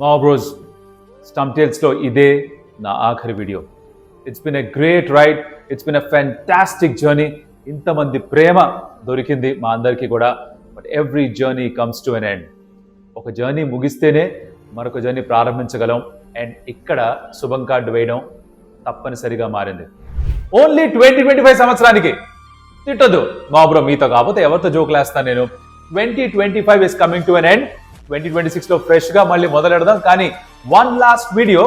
మా bros stump టేల్స్లో ఇదే నా ఆఖరి video. It's been a great ride, it's been a fantastic journey. ఇంతమంది ప్రేమ దొరికింది మా అందరికీ కూడా. But every journey comes to an end. ఒక జర్నీ ముగిస్తేనే మరొక జర్నీ ప్రారంభించగలం. అండ్ ఇక్కడ శుభం కార్డు వేయడం తప్పనిసరిగా మారింది. ఓన్లీ 2025 సంవత్సరానికి. తిట్టొద్దు మా బ్రో, మీతో కాకపోతే ఎవరితో జోకులు వేస్తాను నేను. 2025 is coming to an end. 2026 లో ఫ్రెష్ గా మళ్ళీ మొదలెడదాం. కానీ one last video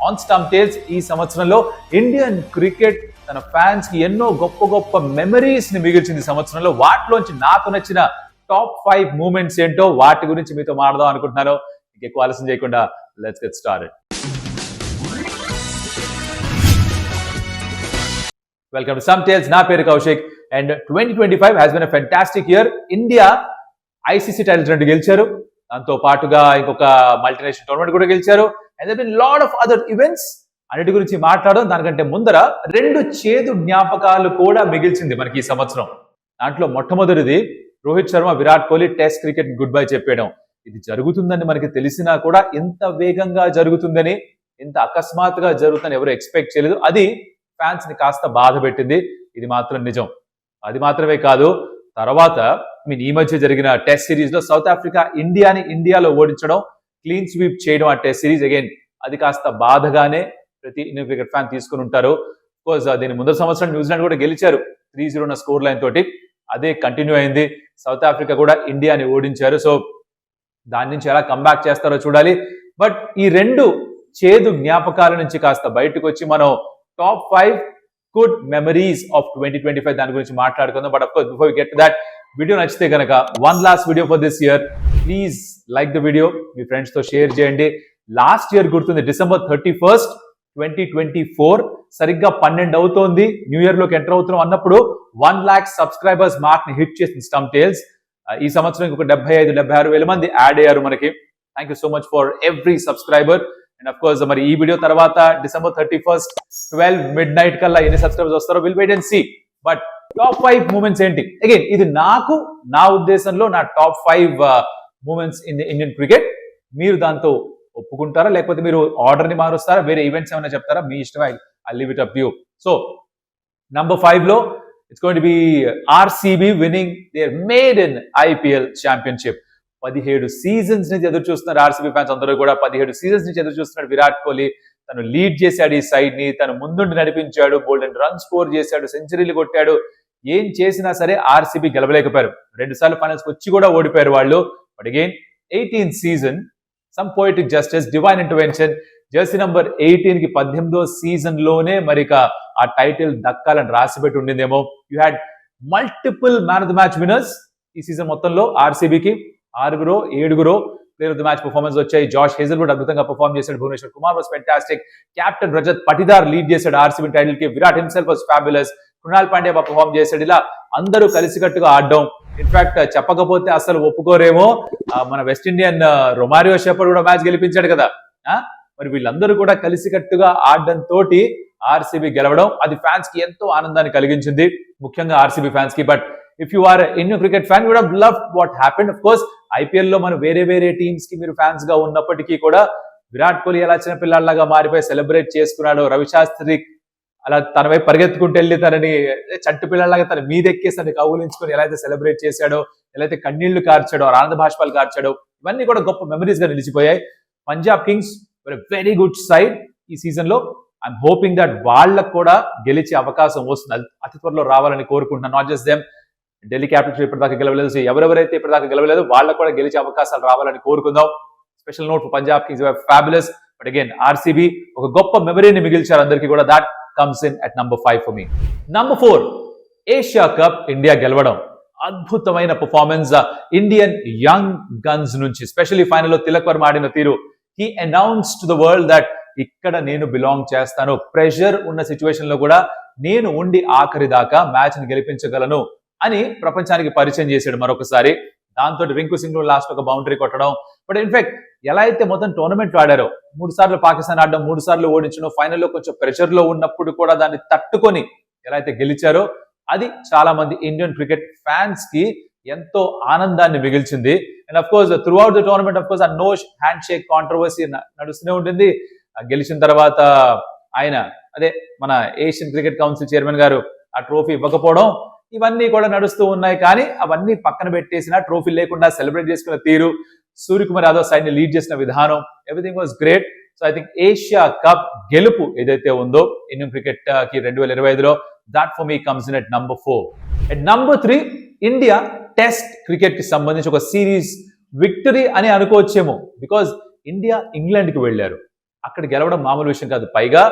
on stump tales. ఈ సంవత్సరంలో ఇండియన్ క్రికెట్ తన ఫ్యాన్స్ కి ఎన్నో గొప్ప గొప్ప మెమరీస్ ని మిగిల్చింది సంవత్సరంలో. వాటిలోంచి నాకు నచ్చిన టాప్ 5 మూమెంట్స్ ఏంటో వాటి గురించి మీతో మాట్లాడదాం అనుకుంటున్నాను. ఎక్కువ ఆలస్యం చేయకుండా let's get started. Welcome to stump tales. నా పేరు Kaushik. And 2025 has been a fantastic year. India ICC titles 2 గెలిచారు. దాంతో పాటుగా ఇంకొక మల్టీనేషనల్ టోర్నమెంట్ కూడా గెలిచారు. And there been lot of other events. అన్నిటి గురించి మాట్లాడడం, దానికంటే ముందర 2 చేదు జ్ఞాపకాలు కూడా మిగిల్చింది మనకి ఈ సంవత్సరం. దాంట్లో మొట్టమొదటిది Rohit Sharma, Virat Kohli test cricket goodbye చెప్పేయడం. ఇది జరుగుతుందని మనకి తెలిసినా కూడా ఇంత వేగంగా జరుగుతుందని, ఇంత అకస్మాత్తుగా జరుగుతుందని ఎవరు ఎక్స్పెక్ట్ చేయలేదు. అది ఫ్యాన్స్ ని కాస్త బాధ పెట్టింది. ఇది మాత్రం నిజం. అది మాత్రమే కాదు, తర్వాత ఈ మధ్య జరిగిన టెస్ట్ సిరీస్ లో సౌత్ ఆఫ్రికా ఇండియాలో ఓడించడం, క్లీన్ స్వీప్ చేయడం ఆ టెస్ట్ సిరీస్ అగైన్ అది కాస్త బాధగానే ప్రతి ఇండియన్ క్రికెట్ ఫ్యాన్ తీసుకుని ఉంటారు. కోర్స్ దీని ముందు సంవత్సరం న్యూజిలాండ్ కూడా గెలిచారు 3-0 ఉన్న స్కోర్ లైన్ తోటి. అదే కంటిన్యూ అయింది. సౌత్ ఆఫ్రికా కూడా ఇండియాని ఓడించారు. సో దాని నుంచి ఎలా కంబ్యాక్ చేస్తారో చూడాలి. బట్ ఈ 2 చేదు జ్ఞాపకాల నుంచి కాస్త బయటకు వచ్చి మనం టాప్ 5 గుడ్ మెమరీస్ ఆఫ్ 2025 దాని గురించి మాట్లాడుకుందాం. But of course before we get to that, video నచ్చితే కనుక one last video for this year, please like the video, మీ ఫ్రెండ్స్ తో షేర్ చేయండి. లాస్ట్ ఇయర్ గుర్తుంది, December 31st, 2024 సరిగ్గా 12 అవుతోంది, న్యూ ఇయర్ లోకి ఎంటర్ అవుతున్నాం అన్నప్పుడు 1 lakh సబ్స్క్రైబర్స్ మార్క్ ని హిట్ చేసింది స్టంప్ టేల్స్. ఈ సంవత్సరం ఇంకొక 75-76 వేల మంది యాడ్ అయ్యారు మనకి. Thank you so much for every subscriber. And of course మరి ఈ వీడియో తర్వాత December 31st 12 midnight కల్లా ఎన్ని సబ్స్క్రైబర్స్ వస్తారో will wait and see. But top 5 moments ఏంటి? అగైన్ ఇది నా ఉద్దేశంలో నా top 5 moments in the Indian cricket. మీరు దాంతో ఒప్పుకుంటారా, లేకపోతే మీరు ఆర్డర్ ని మారుస్తారా, వేరే ఈవెంట్స్ ఏమైనా చెప్తారా? మీ ఇష్టం. I leave it up to you. So number 5 లో it's going to be RCB winning their maiden IPL championship. 17 seasons నుంచి ఎదురు చూస్తున్నారు ఆర్సీబీ ఫ్యాన్స్ అందరూ కూడా. 17 సీజన్స్ నుంచి ఎదురు చూస్తున్నాడు విరాట్ కోహ్లీ. తను లీడ్ చేశాడు ఈ సైడ్ ని, తను ముందుండి నడిపించాడు, గోల్డెన్ రన్ స్కోర్ చేశాడు, సెంచరీలు కొట్టాడు. ఏం చేసినా సరే ఆర్సీబీ గెలవలేకపోయారు. 2 సార్లు ఫైనల్స్ వచ్చి కూడా ఓడిపోయారు వాళ్ళు. But again 18th season, some poetic justice, divine intervention. Jersey number 18 కి 18వ సీజన్ లోనే మరి ఆ టైటిల్ దక్కాలని రాసిపెట్టి ఉండిందేమో. You had multiple man of the match winners ఈ సీజన్ మొత్తంలో. ఆర్సీబీకి 6-7 player of the match performance వచ్చాయి. జాష్ హేజల్వుడ్ అద్భుతంగా పర్ఫార్మ్ చేశాడు. Bhuvneshwar Kumar was fantastic. Captain Rajat Patidar lead చేశాడు ఆర్సీబీ టైటిల్ కి. Virat himself was fabulous. Krunal Pandya perform చేశాడు. ఇలా అందరూ కలిసికట్టుగా ఆడడం. ఇన్ఫాక్ట్ చెప్పకపోతే అసలు ఒప్పుకోరేమో, మన వెస్ట్ ఇండియన్ రొమారియో షెపర్డ్ కూడా మ్యాచ్ గెలిపించాడు కదా. మరి వీళ్ళందరూ కూడా కలిసికట్టుగా ఆడడం తోటి ఆర్సీబీ గెలవడం, అది ఫ్యాన్స్ కి ఎంతో ఆనందాన్ని కలిగించింది, ముఖ్యంగా ఆర్సీబీ ఫ్యాన్స్ కి. But if you are Indian cricket fan, you would have loved what happened. Of course IPL లో మనం వేరే టీమ్స్ కి మీరు ఫ్యాన్స్ గా ఉన్నప్పటికీ కూడా విరాట్ కోహ్లీ ఎలా చిన్న పిల్లల్లాగా మారిపోయి సెలబ్రేట్ చేసుకున్నాడు. రవిశాస్త్రి అలా తన వైపు పరిగెత్తుకుంటూ వెళ్ళి తనని చట్టు పిల్లల్లాగా తన మీదెక్కేసి తనని కౌగులించుకొని ఎలా అయితే సెలబ్రేట్ చేశాడో, ఎలా అయితే కన్నీళ్లు కార్చాడో, ఆనంద భాష్పాలు కార్చాడో, ఇవన్నీ కూడా గొప్ప మెమరీస్ గా నిలిచిపోయాయి. Punjab Kings very good side ఈ సీజన్ లో. ఐఎమ్ హోపింగ్ దట్ వాళ్ళకు కూడా గెలిచే అవకాశం వస్తుంది, అతి త్వరలో రావాలని కోరుకుంటున్నాను. Not just them, Delhi Capitals ఇప్పటిదాకా గెలవలేదు. సో ఎవరెవరైతే ఇప్పటిదాకా గెలవలేదు వాళ్ళకు కూడా గెలిచే అవకాశాలు రావాలని కోరుకుందాం. Special note for Punjab Kings, fabulous. But again RCB ఒక గొప్ప మెమరీని మిగిల్చారు అందరికీ కూడా. That comes in at number 5 for me. Number 4, Asia cup India గెలవడం. అద్భుతమైన పర్ఫార్మెన్స్ ఇండియన్ యంగ్ గన్స్ నుంచి, స్పెషల్లీ ఫైనల్ లో తిలక్ వర్మ ఆడిన తీరు. He announced to the world that ఇక్కడ నేను బిలాంగ్ చేస్తాను, ప్రెషర్ ఉన్న సిచ్యువేషన్ లో కూడా నేను ఉండి ఆఖరి దాకా మ్యాచ్ ని గెలిపించగలను అని ప్రపంచానికి పరిచయం చేశాడు మరొకసారి. దాంతో రింకు సింగ్ లాస్ట్ ఒక బౌండరీ కొట్టడం. బట్ ఇన్ఫాక్ట్ ఎలా అయితే మొత్తం టోర్నమెంట్ ఆడారో, 3 సార్లు పాకిస్తాన్ ఆడడం, 3 సార్లు ఓడించడం, ఫైనల్లో కొంచెం ప్రెషర్ లో ఉన్నప్పుడు కూడా దాన్ని తట్టుకొని ఎలా అయితే గెలిచారో, అది చాలా మంది ఇండియన్ క్రికెట్ ఫ్యాన్స్ కి ఎంతో ఆనందాన్ని మిగిల్చింది. And of course through out the tournament of course ఆ నో హ్యాండ్ షేక్ కాంట్రవర్సీ నడుస్తూనే ఉంటుంది. గెలిచిన తర్వాత ఆయన అదే మన ఏషియన్ క్రికెట్ కౌన్సిల్ చైర్మన్ గారు ఆ ట్రోఫీ ఇవ్వకపోవడం, ఇవన్నీ కూడా నడుస్తూ ఉన్నాయి. కానీ అవన్నీ పక్కన పెట్టేసిన ట్రోఫీ లేకుండా సెలబ్రేట్ చేసుకున్న తీరు, సూర్యకుమార్ యాదవ్ సైడ్ ని లీడ్ చేసిన విధానం, everything was great. So I think Asia Cup గెలుపు ఏదైతే ఉందో ఇండియన్ క్రికెట్ కి 2025లో, that for me comes in at number 4. At number 3 India test cricket కి సంబంధించి ఒక సిరీస్ విక్టరీ అని అనుకోవచ్చేమో. బికాజ్ ఇండియా ఇంగ్లాండ్ కి వెళ్లారు, అక్కడ గెలవడం మామూలు విషయం కాదు. పైగా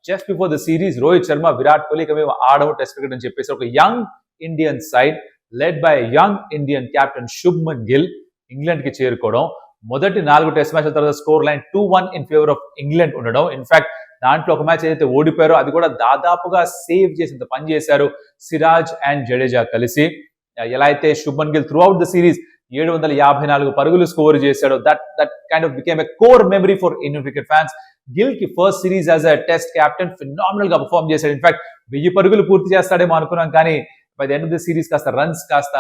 just before the series Rohit Sharma, Virat Kohli మేము ఆడము టెస్ట్ క్రికెట్ అని చెప్పేసి ఒక young Indian side led by young Indian captain Shubman Gill England కి చేరుకోవడం, మొదటి 4 టెస్ట్ మ్యాచ్ల తర్వాత score line 2-1 in favour of England ఉండడం. ఇన్ఫాక్ట్ దాంట్లో ఒక మ్యాచ్ ఏదైతే ఓడిపోయారో అది కూడా దాదాపుగా సేవ్ చేసేంత పని చేశారు సిరాజ్ అండ్ జడేజా కలిసి. ఎలా అయితే Shubman Gill through out the series 754 పరుగులు స్కోర్ చేశాడో, that kind of became a core memory for Indian cricket fans. Gill కి first series as a test captain phenomenal గా పర్ఫార్మ్ చేశాడు. ఇన్ఫాక్ట్ 1000 పరుగులు పూర్తి చేస్తాడేమో అనుకున్నాం, కానీ by the end of the series కాస్త రన్స్ కాస్త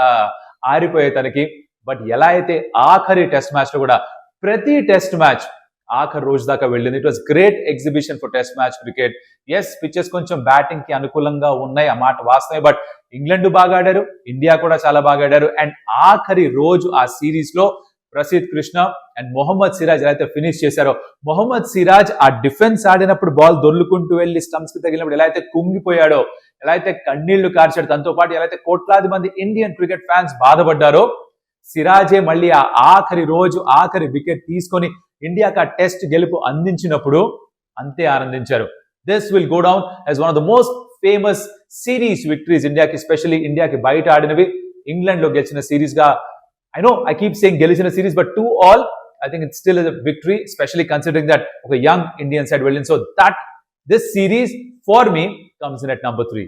ఆరిపోయాయి తనకి. బట్ ఎలా అయితే ఆఖరి టెస్ట్ మ్యాచ్ లో కూడా ప్రతి టెస్ట్ మ్యాచ్ ఆఖరి రోజు దాకా వెళ్ళింది. It was great exhibition for test match cricket. Yes, pitches కొంచెం బ్యాటింగ్ కి అనుకూలంగా ఉన్నాయి, ఆ మాట వాస్తవమే. బట్ ఇంగ్లాండ్ బాగా ఆడారు, ఇండియా కూడా చాలా బాగా ఆడారు. అండ్ ఆఖరి రోజు ఆ సిరీస్ లో ప్రసిద్ కృష్ణ అండ్ మొహమ్మద్ సిరాజ్ ఎలా అయితే ఫినిష్ చేశారో, మొహమ్మద్ సిరాజ్ ఆ డిఫెన్స్ ఆడినప్పుడు బాల్ దొర్లుకుంటూ వెళ్లి స్టంప్స్ కి తగిలినప్పుడు ఎలా అయితే కుంగిపోయాడో, ఎలా అయితే కన్నీళ్లు కార్చాడు, తనతో పాటు ఎలా అయితే కోట్లాది మంది ఇండియన్ క్రికెట్ ఫ్యాన్స్ బాధపడ్డారో, సిరాజే మళ్ళీ ఆ ఆఖరి రోజు ఆఖరి వికెట్ తీసుకొని ఇండియాకి ఆ టెస్ట్ గెలుపు అందించినప్పుడు అంతే ఆనందించారు. This will go down as one of the most famous series victories ఇండియాకి, స్పెషల్లీ ఇండియాకి బయట ఆడినవి. ఇంగ్లాండ్ లో గెలిచిన సిరీస్ గా, I know I keep saying గెలిచిన series, but 2-all I think it's still a victory, especially considering that ఒక young Indian side వెళ్ళింది. So that this series for me comes in at number 3.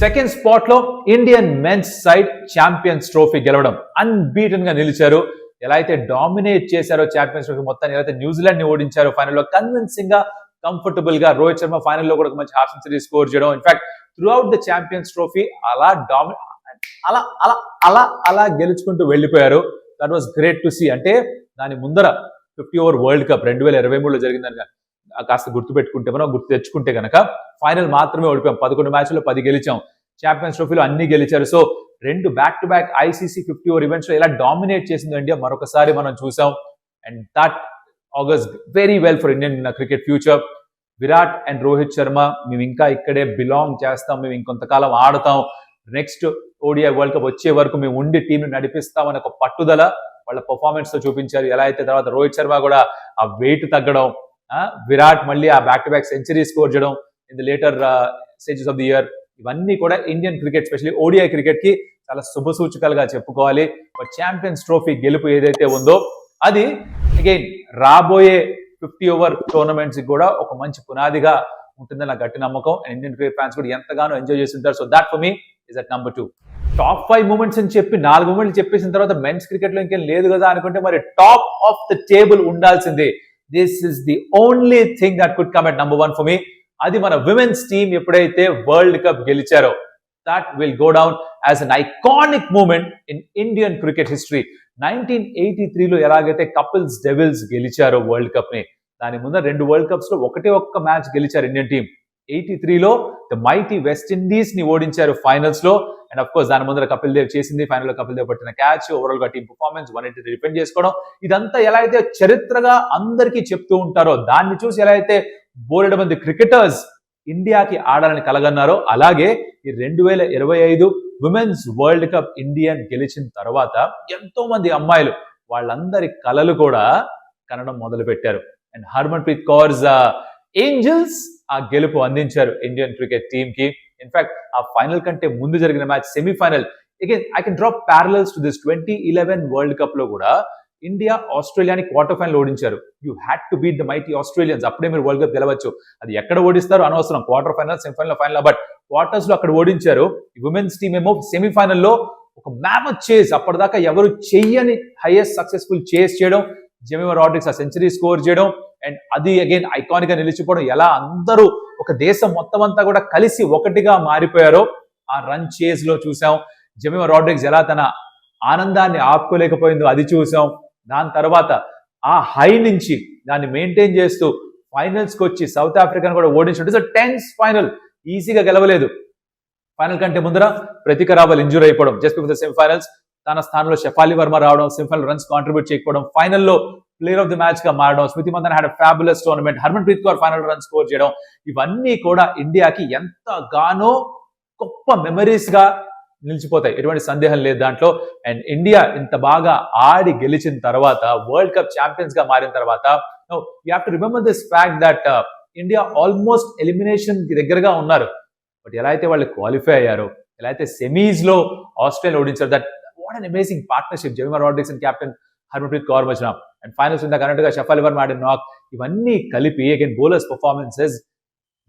Second spot లో Indian men's side champions trophy గెలవడం, unbeaten గా నిలిచారు. ఎలా అయితే dominate చేశారో champions trophy మొత్తాన్ని, ఎలా అయితే న్యూజిలాండ్ ని ఓడించారో ఫైనల్లో కన్విన్సింగ్ గా, కంఫర్టబుల్ గా. రోహిత్ శర్మ ఫైనల్లో కూడా ఒక మంచి హాఫ్ సెంచరీ స్కోర్ చేయడం. In fact through out the champions trophy అలా అలా గెలుచుకుంటూ వెళ్ళిపోయారు. That was great to see. అంటే దాని ముందర 50 ఓవర్ వరల్డ్ కప్ 2023లో జరిగిందని కాస్త గుర్తు తెచ్చుకుంటే కనుక ఫైనల్ మాత్రమే ఓడిపోయాం. 11 మ్యాచ్లో 10 గెలిచాం. ఛాంపియన్స్ ట్రోఫీలో అన్ని గెలిచారు. So 2 back to back ICC 50 over events లో ఎలా డామినేట్ చేసింది ఇండియా మరొకసారి మనం చూసాం. And that ఆగస్ very well for Indian cricket future. Virat and Rohit Sharma మేము ఇంకా ఇక్కడే బిలాంగ్ చేస్తాం, మేము ఇంకొంతకాలం ఆడతాం, నెక్స్ట్ ఓడిఐ వరల్డ్ కప్ వచ్చే వరకు మేము ఉండి టీంని నడిపిస్తామని ఒక పట్టుదల వాళ్ళ పర్ఫార్మెన్స్ తో చూపించారు. ఎలా అయితే తర్వాత రోహిత్ శర్మ కూడా ఆ వెయిట్ తగ్గడం, విరాట్ మళ్ళీ ఆ back to back century score చేయడం in the later stages of the year, ఇవన్నీ కూడా Indian cricket specially ODI cricket కి చాలా శుభ సూచకాలుగా చెప్పుకోవాలి. బట్ ఛాంపియన్స్ ట్రోఫీ గెలుపు ఏదైతే ఉందో అది అగైన్ రాబోయే 50 ఓవర్ టోర్నమెంట్స్ కూడా ఒక మంచి పునాదిగా ఉంటుందని నా గట్టి నమ్మకం. అండ్ ఇండియన్ క్రికెట్ ఫ్యాన్స్ కూడా ఎంతగానో ఎంజాయ్ చేస్తుంటారు. So that for me is at number 2. Top 5 moments అని చెప్పి 4 మూమెంట్లు చెప్పేసిన తర్వాత మెన్స్ క్రికెట్ లో ఇంకేం లేదు కదా అనుకుంటే మరి టాప్ ఆఫ్ ద టేబుల్ ఉండాల్సిందే. This is the only thing that could come at number 1 for me. అది మన విమెన్స్ టీమ్ ఎప్పుడైతే వరల్డ్ కప్ గెలిచారో, that will go down as an iconic moment in Indian cricket history. 1983లో ఎలాగైతే Kapil's devils గెలిచారో world cup ని, దాని ముందు 2 వరల్డ్ కప్స్ లో ఒక్క మ్యాచ్ గెలిచారు ఇండియన్ టీం. 83లో ద మైటీ వెస్ట్ ఇండీస్ ని ఓడించారు ఫైనల్స్ లో. అండ్ అఫ్ కోర్స్ దాని ముందర కపిల్ దేవ్ చేసింది, ఫైనల్ లో కపిల్ దేవ్ పట్టిన క్యాచ్, ఓవరాల్ గా టీమ్ పర్ఫార్మెన్స్ 180 డిఫెండ్ చేసుకోవడం, ఇదంతా ఎలా అయితే చరిత్రగా అందరికీ చెప్తూ ఉంటారో, దాన్ని చూసి ఎలా అయితే బోలెడు మంది క్రికెటర్స్ ఇండియాకి ఆడాలని కలగన్నారో, అలాగే ఈ 2025 విమెన్స్ వరల్డ్ కప్ ఇండియన్ గెలిచిన తర్వాత ఎంతో మంది అమ్మాయిలు వాళ్ళందరి కలలు కూడా కనడం మొదలు పెట్టారు. And Harmanpreet Kaur's angels ఆ గెలుపు అందించారు ఇండియన్ క్రికెట్ టీమ్ కి. ఇన్ఫాక్ట్ ఆ ఫైనల్ కంటే ముందు జరిగిన match semifinal, again I can draw parallels to this. 2011 world cup లో కూడా ఇండియా ఆస్ట్రేలియాని క్వార్టర్ ఫైనల్ ఓడించారు. You had to beat the mighty Australians, అప్పుడే మీరు వరల్డ్ కప్ గెలవచ్చు. అది ఎక్కడ ఓడిస్తారో అనవసరం, quarter final, semifinal, final, but quarters లో అక్కడ ఓడించారు. ఉమెన్స్ టీమ్ ఏమో సెమీఫైనల్లో ఒక మ్యామత్ చేస్, అప్పటిదాకా ఎవరు చెయ్యని హైయెస్ట్ సక్సెస్ఫుల్ చేస్ చేయడం, జెమిమా రాడ్రిక్స్ ఆ సెంచరీ స్కోర్ చేయడం, అండ్ అది అగైన్ ఐకానిక్ గా నిలిచిపోవడం. ఎలా అందరూ ఒక దేశం మొత్తం అంతా కూడా కలిసి ఒకటిగా మారిపోయారో ఆ రన్ చేజ్ లో చూసాం. జెమిమా రాడ్రిక్స్ ఎలా తన ఆనందాన్ని ఆపుకోలేకపోయిందో అది చూసాం. దాని తర్వాత ఆ హై నుంచి దాన్ని మెయింటైన్ చేస్తూ ఫైనల్స్కి వచ్చి సౌత్ ఆఫ్రికాను కూడా ఓడించడం. ఇట్స్ టెన్స్ ఫైనల్, ఈజీగా గెలవలేదు. ఫైనల్ కంటే ముందర ప్రతిక రావల్ ఇంజూర్ అయిపోవడం, జస్ట్ బిఫోర్ ద సెమీఫైనల్స్ తన స్థానంలో షెఫాలి వర్మ రావడం, సెమీఫైనల్ రన్స్ కాంట్రిబ్యూట్ చేయకపోవడం, ఫైనల్లో ప్లేయర్ ఆఫ్ ది మ్యాచ్ గా మారడం, Smriti Mandhana had fabulous tournament, Harmanpreet Kaur final run score చేయడం, ఇవన్నీ కూడా ఇండియాకి ఎంతగానో గొప్ప మెమరీస్ గా నిలిచిపోతాయి, ఎటువంటి సందేహం లేదు దాంట్లో. అండ్ ఇండియా ఇంత బాగా ఆడి గెలిచిన తర్వాత, వరల్డ్ కప్ ఛాంపియన్స్ గా మారిన తర్వాత, you have to remember this fact that India almost elimination కి దగ్గరగా ఉన్నారు. బట్ ఎలా అయితే వాళ్ళు క్వాలిఫై అయ్యారో, ఎలా అయితే సెమీస్ లో ఆస్ట్రేలియా ఓడించారు, that what an amazing partnership. Jemimah Rodrigues and captain Harmanpreet Kaur మధ్యన, అండ్ ఫైనల్స్ ఇందాక అన్నట్టుగా షెఫాలి వర్మ ఆడిన నాక్, ఇవన్నీ కలిపి అగైన్ బౌలర్స్ పర్ఫార్మెన్సెస్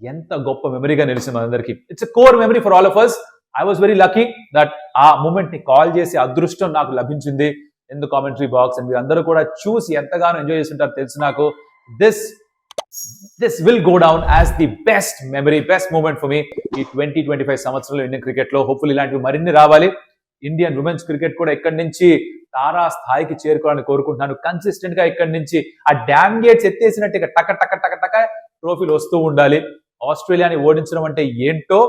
ఎంత గొప్ప మెమరీగా నిలిచింది మనందరికీ. It's a core memory for all of us. I was very lucky that ఆ మూమెంట్ ని కాల్ చేసి అదృష్టం నాకు లభించింది in the commentary box. And మీరందరూ కూడా చూసి ఎంతగానో ఎంజాయ్ చేస్తుంటారు తెలుసు నాకు. This will go down as the best memory, best moment for me ఈ 2025 సంవత్సరంలో ఇండియన్ క్రికెట్ లో. హోప్ఫుల్ ఇలాంటివి మరిన్ని రావాలి. ఇండియన్ ఉమెన్స్ క్రికెట్ కూడా ఇక్కడి నుంచి తారా స్థాయికి చేరుకోవాలని కోరుకుంటున్నాను. కన్సిస్టెంట్ గా ఇక్కడి నుంచి ఆ డ్యామ్ గేట్స్ ఎత్తేసినట్టు ఇక టక టక టక టక ట్రోఫీలు వస్తూ ఉండాలి. ఆస్ట్రేలియాని ఓడించడం అంటే ఏంటో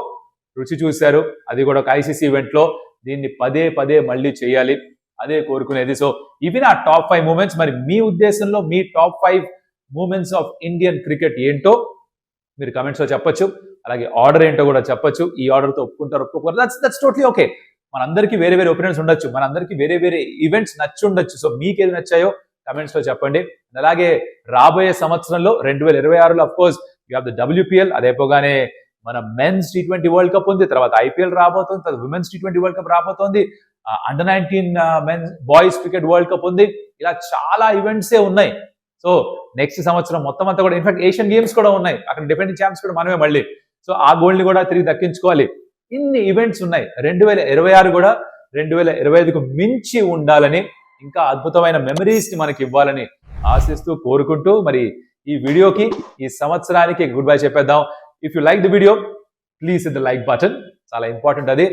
రుచి చూశారు, అది కూడా ఒక ఐసీసీ ఈవెంట్ లో. దీన్ని పదే పదే మళ్ళీ చేయాలి, అదే కోరుకునేది. సో ఇవి నా టాప్ 5 మూమెంట్స్. మరి మీ ఉద్దేశంలో మీ top 5 moments of Indian cricket ఏంటో మీరు కమెంట్స్ లో చెప్పొచ్చు. అలాగే ఆర్డర్ ఏంటో కూడా చెప్పొచ్చు. ఈ ఆర్డర్ తో ఒప్పుకుంటారు ఒప్పుకోరు, దట్స్ టోటలీ ఓకే. మనందరికీ వేరే వేరే ఒపీనియన్స్ ఉండొచ్చు, మనందరికీ వేరే వేరే ఈవెంట్స్ నచ్చి ఉండొచ్చు. సో మీకు ఏది నచ్చాయో కమెంట్స్ లో చెప్పండి. అలాగే రాబోయే సంవత్సరంలో 2026లో of course you have the WPL, అదైపోగానే మన మెన్స్ T20 వరల్డ్ కప్ ఉంది, తర్వాత IPL రాబోతుంది, తర్వాత విమెన్స్ T20 వరల్డ్ కప్ రాబోతోంది, under 19 men's boys cricket world cup ఉంది. ఇలా చాలా ఈవెంట్సే ఉన్నాయి. సో నెక్స్ట్ సంవత్సరం మొత్తం అంతా కూడా, ఇన్ఫాక్ట్ ఏషియన్ గేమ్స్ కూడా ఉన్నాయి, అక్కడ డిఫెండింగ్ ఛాంపియన్స్ కూడా మనమే మళ్ళీ. సో ఆ గోల్డ్ ని కూడా తిరిగి దక్కించుకోవాలి. ఇన్ని ఈవెంట్స్ ఉన్నాయి. 2026 కూడా 2025కు మించి ఉండాలని, ఇంకా అద్భుతమైన మెమరీస్ ని మనకి ఇవ్వాలని ఆశిస్తూ కోరుకుంటూ, మరి ఈ వీడియోకి ఈ సంవత్సరానికి గుడ్ బై చెప్పేద్దాం. If you like the video please hit the like button, చాలా ఇంపార్టెంట్ అది.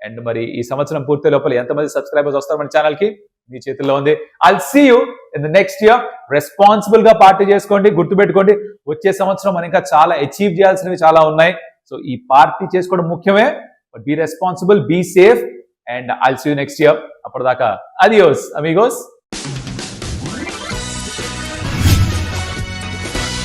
అండ్ మరి ఈ సంవత్సరం పూర్తి లోపల ఎంతమంది సబ్స్క్రైబర్స్ వస్తారు మన ఛానల్ కి మీ చేతుల్లో ఉంది. I'll see you in the next year. Responsible గా పార్టీ చేసుకోండి, గుర్తుపెట్టుకోండి వచ్చే సంవత్సరం మనం ఇంకా చాలా అచీవ్ చేయాల్సినవి చాలా ఉన్నాయి. సో ఈ పార్టీ చేసుకోవడం ముఖ్యమే, but be responsible, be safe, and I'll see you next year. అప్పటిదాకా అడియోస్ అమిగోస్.